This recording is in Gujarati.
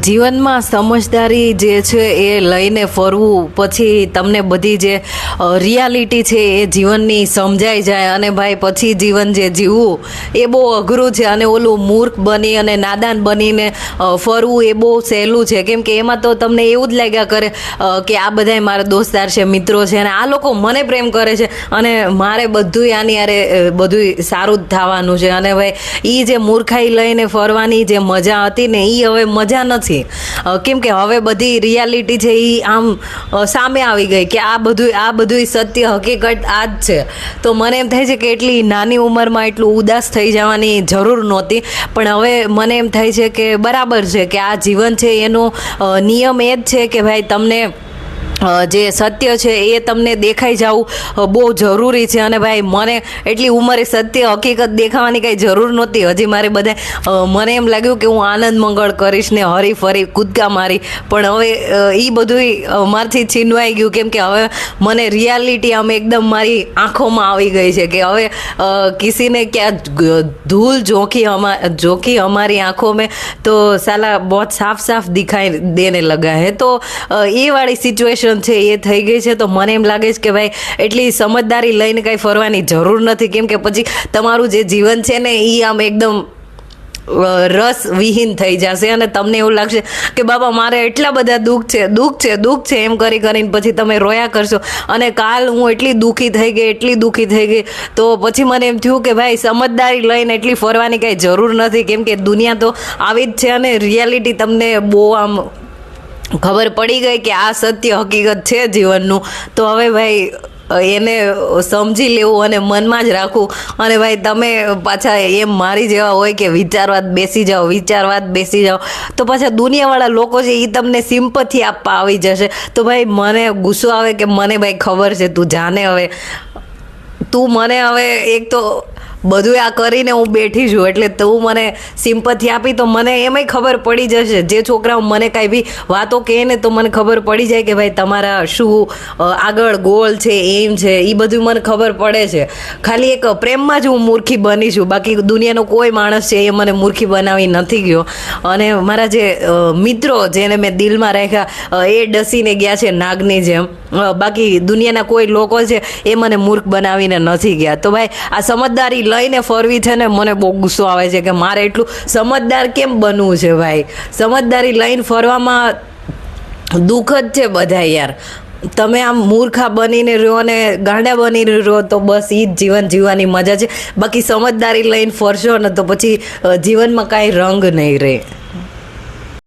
જીવનમાં સમજદારી જે છે એ લઈને ફરવું, પછી તમને બધી જે રિયાલિટી છે એ જીવનની સમજાઈ જાય અને ભાઈ પછી જીવન જે જીવવું એ બહુ અઘરું છે. અને ઓલું મૂર્ખ બની અને નાદાન બનીને ફરવું એ બહુ સહેલું છે, કેમ કે એમાં તો તમને એવું જ લાગ્યા કરે કે આ બધાય મારા દોસ્તાર છે, મિત્રો છે અને આ લોકો મને પ્રેમ કરે છે અને મારે બધું આની યારે બધું સારું જ થવાનું છે. અને ભાઈ એ જે મૂર્ખાઈ લઈને ફરવાની જે મજા હતી ને એ હવે મજા નથી, કેમ કે હવે બધી રિયાલિટી છે એ આમ સામે આવી ગઈ કે આ બધું સત્ય હકીકત આ જ છે. તો મને એમ થાય છે કે એટલી નાની ઉંમરમાં એટલું ઉદાસ થઈ જવાની જરૂર નહોતી, પણ હવે મને એમ થાય છે કે બરાબર છે કે આ જીવન છે એનો નિયમ એ જ છે કે ભાઈ તમને જે સત્ય છે એ તમને દેખાઈ જવું બહુ જરૂરી છે. અને ભાઈ મને એટલી ઉંમરે સત્ય હકીકત દેખાવાની કાંઈ જરૂર નહોતી. હજી મારે બધા મને એમ લાગ્યું કે હું આનંદ મંગળ કરીશ ને હરી ફરી કૂદકા મારી, પણ હવે એ બધું મારથી છીનવાઈ ગયું, કેમ કે હવે મને રિયાલિટી આમ એકદમ મારી આંખોમાં આવી ગઈ છે કે હવે કિસીને ક્યાં ધૂલ ઝોંકી हमारी आंखों में तो साला बहुत साफ साफ दिखाई देने लगा है. तो એ વાળી સિચ્યુએશન છે એ થઈ ગઈ છે. તો મને એમ લાગે છે કે ભાઈ એટલી સમજદારી લઈને કાંઈ ફરવાની જરૂર નથી, કેમ કે પછી તમારું જે જીવન છે ને એ આમ એકદમ રસ વિહીન થઈ જશે અને તમને એવું લાગશે કે બાબા મારે એટલા બધા દુઃખ છે એમ કરીને પછી તમે રોયા કરશો. અને કાલ હું એટલી દુઃખી થઈ ગઈ તો પછી મને એમ થયું કે ભાઈ સમજદારી લઈને એટલી ફરવાની કાંઈ જરૂર નથી, કેમ કે દુનિયા તો આવી જ છે અને રિયાલિટી તમને બહુ આમ ખબર પડી ગઈ કે આ સત્ય હકીકત છે જીવનનું. તો હવે ભાઈ એને સમજી લેવું અને મનમાં જ રાખવું. અને ભાઈ તમે પાછા એમ મારી જેવા હોય કે વિચારવા બેસી જાઓ તો પાછા દુનિયાવાળા લોકો છે એ તમને સિમ્પથી આપવા આવી જશે. તો ભાઈ મને ગુસ્સો આવે કે મને ભાઈ ખબર છે તું જાને, હવે તું મને હવે એક તો બધું આ કરીને હું બેઠી છું એટલે તું મને સિમ્પથી આપી તો મને એમાંય ખબર પડી જશે. જે છોકરાઓ મને કાંઈ બી વાતો કહે ને તો મને ખબર પડી જાય કે ભાઈ તમારા શું આગળ ગોલ છે, એમ છે, એ બધું મને ખબર પડે છે. ખાલી એક પ્રેમમાં જ હું મૂર્ખી બની છું, બાકી દુનિયાનો કોઈ માણસ છે એ મને મૂર્ખી બનાવી નથી ગયો. અને મારા જે મિત્રો જેને મેં દિલમાં રાખ્યા એ ડસીને ગયા છે નાગની જેમ, બાકી દુનિયાના કોઈ લોકો છે એ મને મૂર્ખ બનાવીને નથી ગયા. તો ભાઈ આ સમજદારી લઈને ફરવી છે ને મને બહુ ગુસ્સો આવે છે કે મારે એટલું સમજદાર કેમ બનવું છે. ભાઈ સમજદારી લઈને ફરવામાં દુઃખ જ છે બધા યાર. તમે આમ મૂર્ખા બનીને રહો ને ગાંડા બનીને રહો તો બસ એ જ જીવન જીવવાની મજા છે. બાકી સમજદારી લઈને ફરશો ને તો પછી જીવનમાં કાંઈ રંગ નહીં રહે.